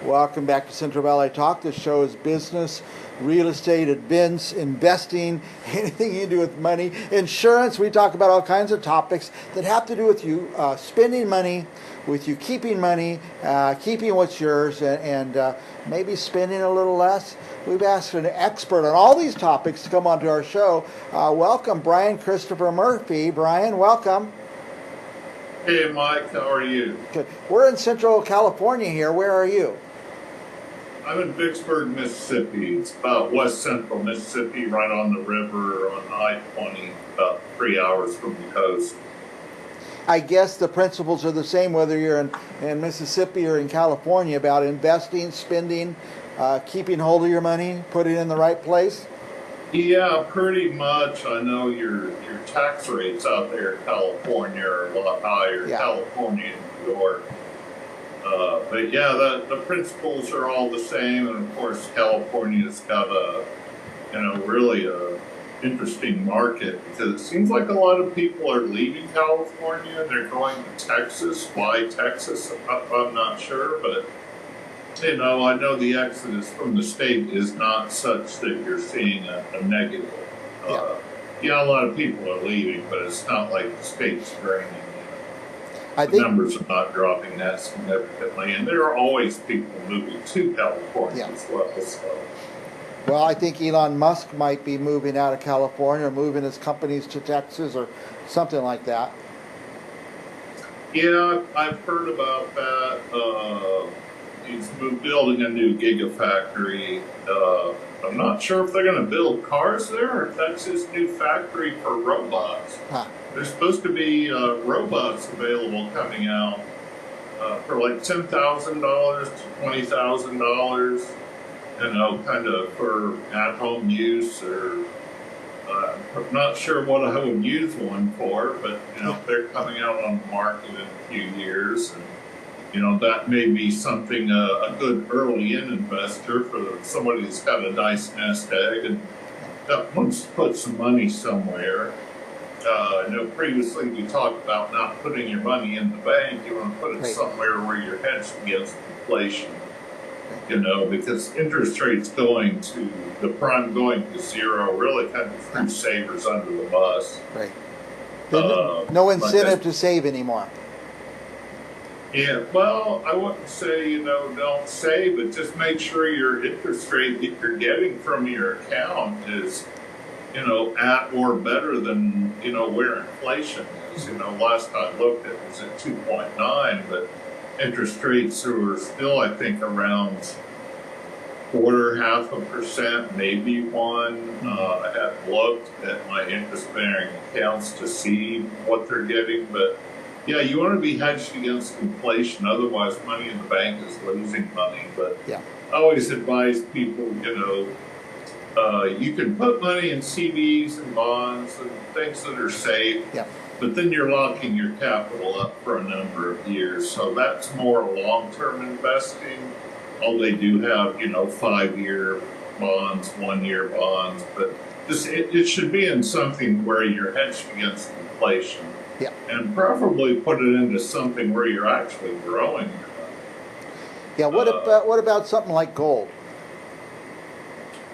Welcome back to Central Valley Talk. This show is business, real estate, events, investing, anything you do with money, insurance. We talk about all kinds of topics that have to do with you spending money, with you keeping money, keeping what's yours, and maybe spending a little less. We've asked an expert on all these topics to come onto our show. Welcome, Brian Christopher Murphy. Brian, welcome. Hey, Mike. How are you? Good. We're in Central California here. Where are you? I'm in Vicksburg, Mississippi. It's about west central Mississippi, right on the river on I-20, about 3 hours from the coast. I guess the principles are the same whether you're in Mississippi or in California about investing, spending, keeping hold of your money, putting it in the right place. Yeah, pretty much. I know your tax rates out there in California are a lot higher. Yeah. California and New York. But yeah, the principles are all the same, and of course California's got really a interesting market because it seems like a lot of people are leaving California. They're going to Texas. Why Texas? I'm not sure, but I know the exodus from the state is not such that you're seeing a negative. A lot of people are leaving, but it's not like the state's draining. The numbers are not dropping that significantly, and there are always people moving to California as well. So. Well, I think Elon Musk might be moving out of California or moving his companies to Texas or something like that. Yeah, I've heard about that. He's building a new gigafactory. I'm not sure if they're going to build cars there or if that's his new factory for robots. Huh. There's supposed to be robots available coming out for like $10,000 to $20,000, kind of for at-home use. Or I'm not sure what I would use one for, but they're coming out on the market in a few years, and that may be something a good early-in investor for somebody that's got a nice nest egg and that wants to put some money somewhere. I know previously we talked about not putting your money in the bank. You want to put it somewhere where you're hedged against inflation, because interest rates the prime going to zero really kind of threw savers under the bus. Right. No incentive to save anymore. Yeah, well, I wouldn't say, don't save, but just make sure your interest rate that you're getting from your account is at or better than, where inflation is. Last I looked, it was at 2.9, but interest rates were still, I think, around 0.25%, maybe 1%. I haven't looked at my interest-bearing accounts to see what they're getting, but yeah, you want to be hedged against inflation. Otherwise, money in the bank is losing money. But I always advise people, you can put money in CDs and bonds and things that are safe, but then you're locking your capital up for a number of years. So that's more long-term investing. They do have, 5-year bonds, 1-year bonds, but it should be in something where you're hedged against inflation. Yeah. And preferably put it into something where you're actually growing your money. Yeah, what about something like gold?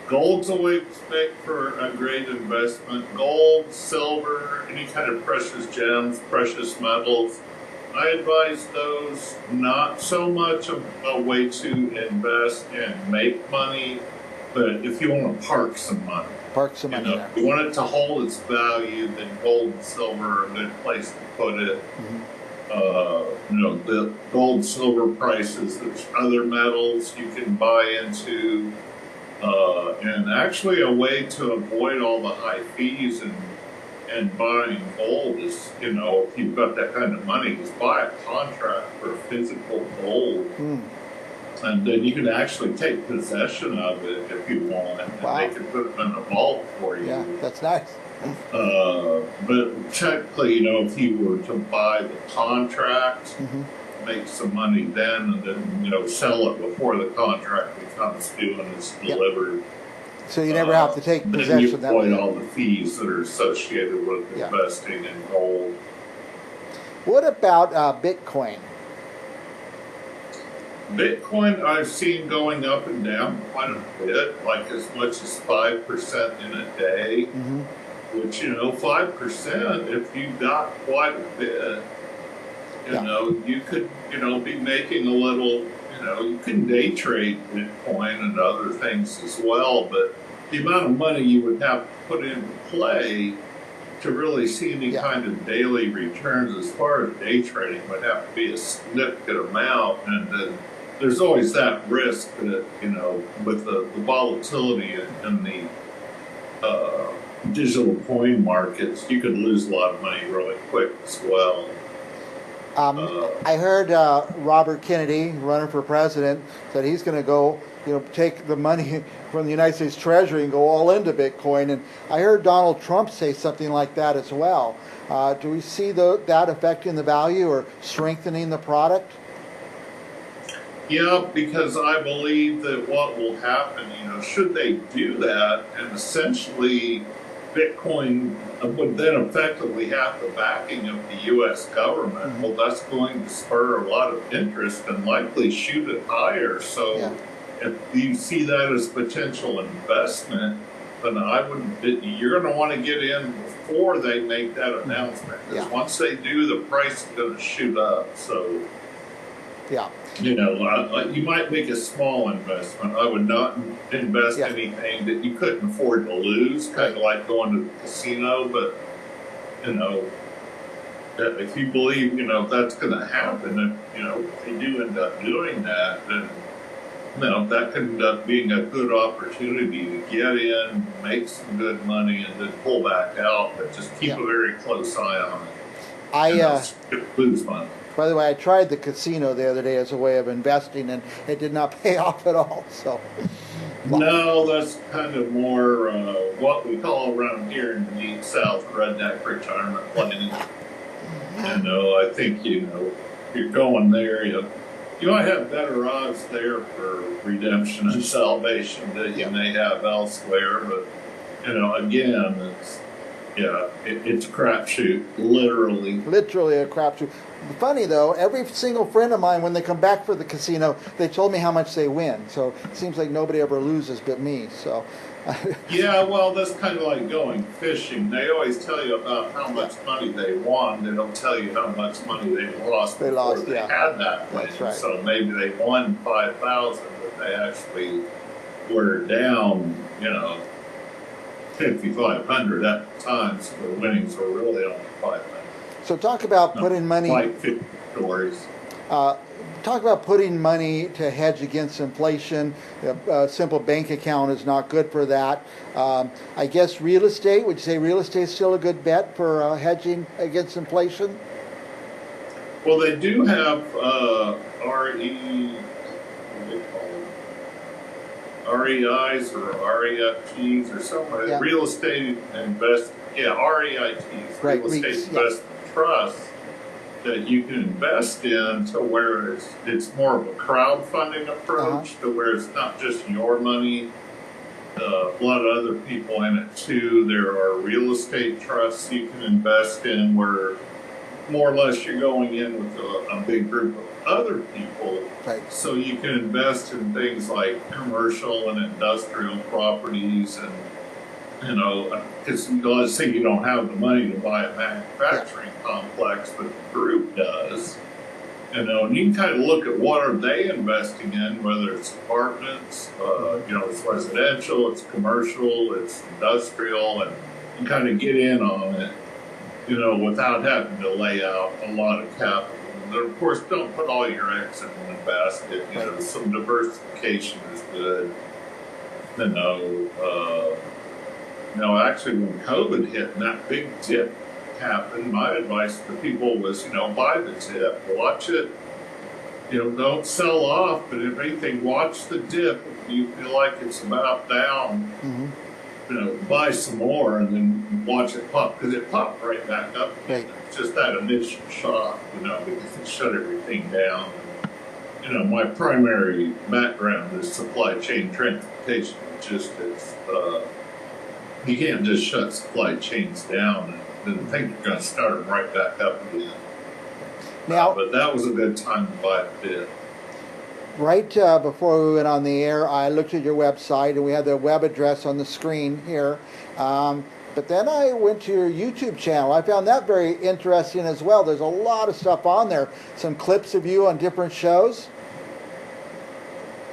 Gold's a way to make for a great investment. Gold, silver, any kind of precious gems, precious metals. I advise those not so much a way to invest and make money, but if you want to park some money. If you want it to hold its value, then gold and silver are a good place to put it. The gold, silver prices, there's other metals you can buy into. And actually a way to avoid all the high fees and buying gold is, if you've got that kind of money, is buy a contract for physical gold. And then you can actually take possession of it if you want, and they can put them in a vault for you. Yeah, that's nice. But technically, if you were to buy the contract, make some money then, and then sell it before the contract becomes due and it's delivered. So you never have to take possession of that. Then you avoid all the fees that are associated with investing in gold. What about Bitcoin? Bitcoin I've seen going up and down quite a bit, like as much as 5% in a day. Hmm. Which 5%, if you got quite a bit, Yeah. you could be making a little. You can day trade Bitcoin and other things as well, but the amount of money you would have to put into play to really see any Yeah. kind of daily returns as far as day trading would have to be a significant amount. And then there's always that risk that, with the volatility in the digital coin markets, you could lose a lot of money really quick as well. I heard Robert Kennedy, running for president, said he's going to go, take the money from the United States Treasury and go all into Bitcoin. And I heard Donald Trump say something like that as well. Do we see that affecting the value or strengthening the product? Yeah, because I believe that what will happen, should they do that, and essentially Bitcoin would then effectively have the backing of the U.S. government. Mm-hmm. Well, that's going to spur a lot of interest and likely shoot it higher. So, Yeah. if you see that as potential investment, then you're going to want to get in before they make that announcement. Because once they do, the price is going to shoot up. So, Yeah. you might make a small investment. I would not invest anything that you couldn't afford to lose, kind of like going to the casino. But, if you believe, that's going to happen, if they do end up doing that, then, that could end up being a good opportunity to get in, make some good money, and then pull back out. But just keep a very close eye on it. Lose money. By the way, I tried the casino the other day as a way of investing, and it did not pay off at all. So, no, that's kind of more what we call around here in the Deep South redneck retirement planning. I think you're going there. You might have better odds there for redemption and salvation that you may have elsewhere, but again, it's a crapshoot, literally. Literally a crapshoot. Funny though, every single friend of mine, when they come back for the casino, they told me how much they win. So it seems like nobody ever loses but me. So. Yeah, well, that's kind of like going fishing. They always tell you about how much money they won. They don't tell you how much money they lost. They had that win. That's right. So maybe they won 5,000, but they actually were down, 5,500 at the time. So the winnings were really only 500. So talk about putting money. Like 50 stories. Talk about putting money to hedge against inflation. A simple bank account is not good for that. I guess real estate, would you say real estate is still a good bet for hedging against inflation? Well, they do have REIs or REFTs or something. Yeah. Real estate REITs, right, real estate investment trusts that you can invest in to where it's more of a crowdfunding approach, to where it's not just your money, a lot of other people in it too. There are real estate trusts you can invest in where more or less you're going in with a big group of other people. Right. So you can invest in things like commercial and industrial properties and because let's say you don't have the money to buy a manufacturing complex, but the group does. And you can kind of look at what are they investing in, whether it's apartments, it's residential, it's commercial, it's industrial, and kind of get in on it, without having to lay out a lot of capital. And then, of course, don't put all your eggs in one basket. Some diversification is good. Actually, when COVID hit and that big dip happened, my advice to people was, buy the dip, watch it, don't sell off, but if anything, watch the dip. If you feel like it's about down, buy some more and then watch it pop, because it popped right back up. Right. It's just that initial shock, because it shut everything down. My primary background is supply chain transportation logistics. You can't just shut supply chains down and think you're going to start them right back up again. Now, but that was a good time to buy the dip. Right before we went on the air, I looked at your website, and we had the web address on the screen here. But then I went to your YouTube channel. I found that very interesting as well. There's a lot of stuff on there. Some clips of you on different shows.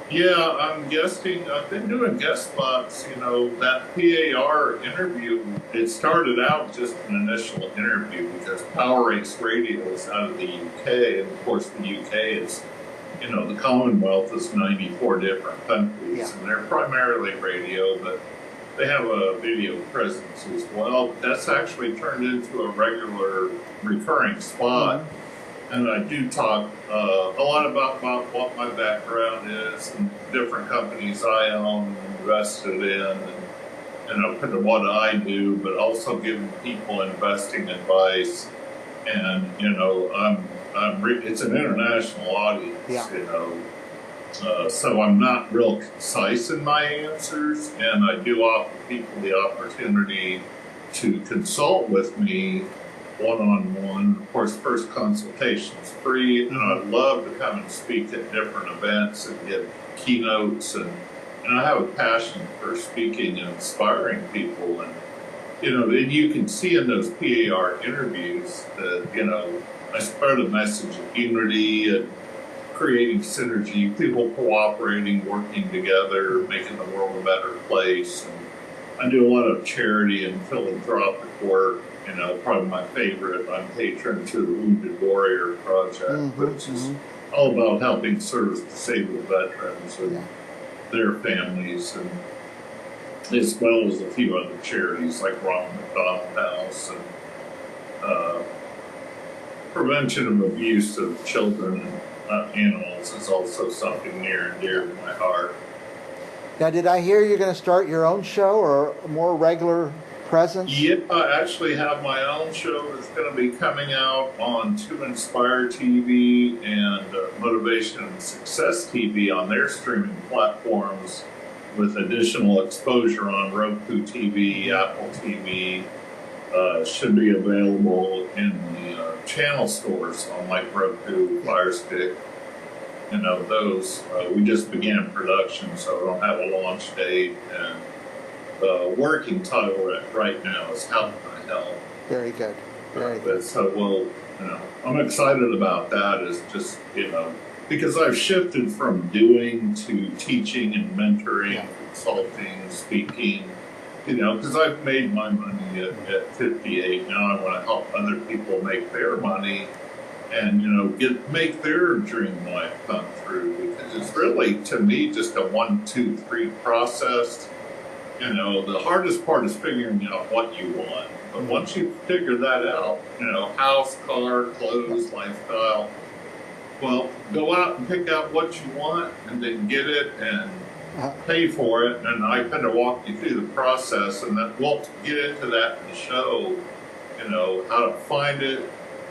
Yeah, I'm guesting. I've been doing guest spots. You know, that PAR interview, it started out just an initial interview because Power Race Radio is out of the UK. And of course, the UK is, you know, the Commonwealth is 94 different countries. Yeah. And they're primarily radio, but they have a video presence as well. That's actually turned into a regular recurring spot. Mm-hmm. And I do talk a lot about what my background is and different companies I own and invested in, and you know, kind of what I do, but also giving people investing advice. And you know, it's an international audience, Yeah. you know, so I'm not real concise in my answers, and I do offer people the opportunity to consult with me one-on-one. Of course, first consultation's free, and I'd love to come and speak at different events and give keynotes, and I have a passion for speaking and inspiring people, and you know, and you can see in those PAR interviews that, you know, I spread a message of unity and creating synergy, people cooperating, working together, making the world a better place. And I do a lot of charity and philanthropic work. You know, probably my favorite, I'm patron to the Wounded Warrior Project, which is all about helping service disabled veterans and their families, and as well as a few other charities like Ronald McDonald House, and prevention of abuse of children and animals is also something near and dear to my heart. Now, did I hear you're going to start your own show or a more regular presence? Yeah, I actually have my own show that's going to be coming out on To Inspire TV and Motivation and Success TV on their streaming platforms, with additional exposure on Roku TV, Apple TV. Should be available in the channel stores on like Roku, Fire Stick. You know, those, we just began production, so I don't have a launch date. And the working title right now is How Can I Help? Very good. Very good. So we'll, you know, I'm excited about that. Is just, you know, because I've shifted from doing to teaching and mentoring, consulting, speaking, you know, because I've made my money at 58. Now I want to help other people make their money and, you know, make their dream life come through. Because it's really, to me, just a 1, 2, 3 process. You know, the hardest part is figuring out what you want. But once you figure that out, you know, house, car, clothes, lifestyle, well, go out and pick out what you want and then get it and pay for it. And I kind of walk you through the process, and then we'll get into that in the show, you know, how to find it,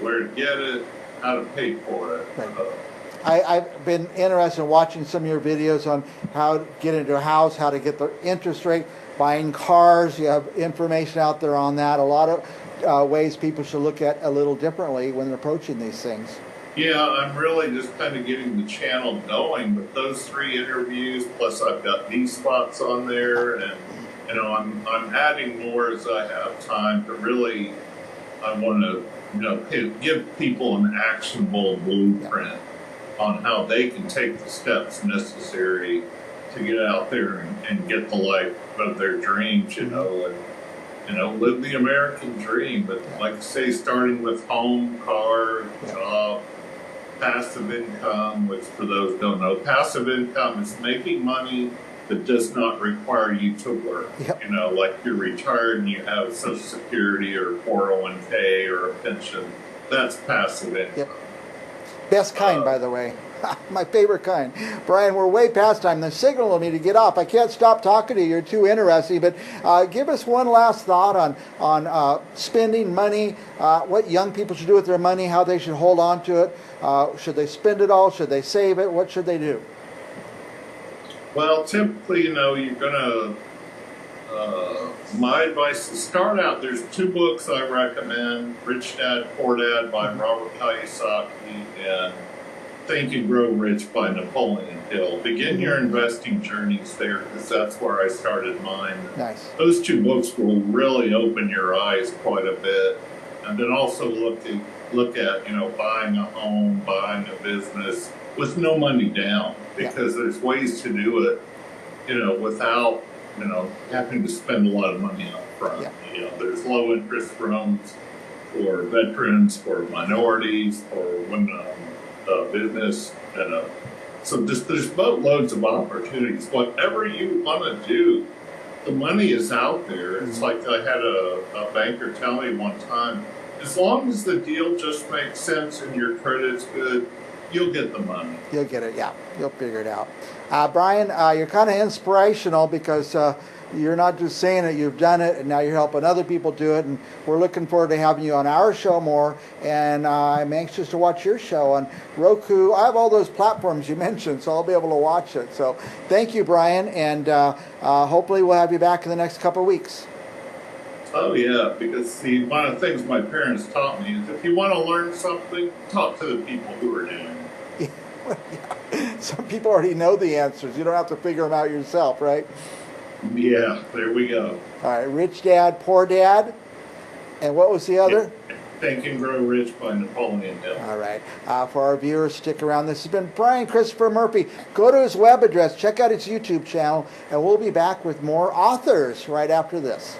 where to get it, how to pay for it. Right. I've been interested in watching some of your videos on how to get into a house, how to get the interest rate, buying cars. You have information out there on that. A lot of ways people should look at a little differently when they're approaching these things. Yeah, I'm really just kind of getting the channel going, but those 3 interviews, plus I've got these spots on there, and you know, I'm adding more as I have time to really. I want to, you know, give people an actionable blueprint on how they can take the steps necessary to get out there and get the life of their dreams, you know, and you know, live the American dream. But like I say, starting with home, car, job, passive income, which for those who don't know, passive income is making money that does not require you to work. You know, like you're retired and you have Social Security or 401k or a pension. That's passive income. Best kind, by the way. My favorite kind. Brian, we're way past time. The signal will need to get off. I can't stop talking to you. You're too interesting. But give us one last thought on spending money, what young people should do with their money, how they should hold on to it. Should they spend it all? Should they save it? What should they do? Well, typically, you know, you're going to, my advice to start out, there's 2 books I recommend, Rich Dad, Poor Dad by Robert Kiyosaki and Think and Grow Rich by Napoleon Hill. Begin your investing journeys there, because that's where I started mine. Nice. Those two books will really open your eyes quite a bit. And then also look at, buying a home, buying a business with no money down, because there's ways to do it, without, having to spend a lot of money up front. There's low interest loans for veterans, for minorities, for women business, so there's boatloads of opportunities. Whatever you want to do, the money is out there. It's like I had a banker tell me one time, as long as the deal just makes sense and your credit's good, you'll get the money. You'll get it, yeah. You'll figure it out. Brian, you're kind of inspirational, because you're not just saying it, you've done it, and now you're helping other people do it, and we're looking forward to having you on our show more, and I'm anxious to watch your show on Roku. I have all those platforms you mentioned, so I'll be able to watch it. So thank you, Brian, and hopefully we'll have you back in the next couple of weeks. Oh yeah, because one of the things my parents taught me is if you want to learn something, talk to the people who are doing it. Yeah. Some people already know the answers. You don't have to figure them out yourself, right? Yeah, there we go. All right, Rich Dad, Poor Dad. And what was the other? Think and Grow Rich by Napoleon Hill. All right. For our viewers, stick around. This has been Brian Christopher Murphy. Go to his web address, check out his YouTube channel, and we'll be back with more authors right after this.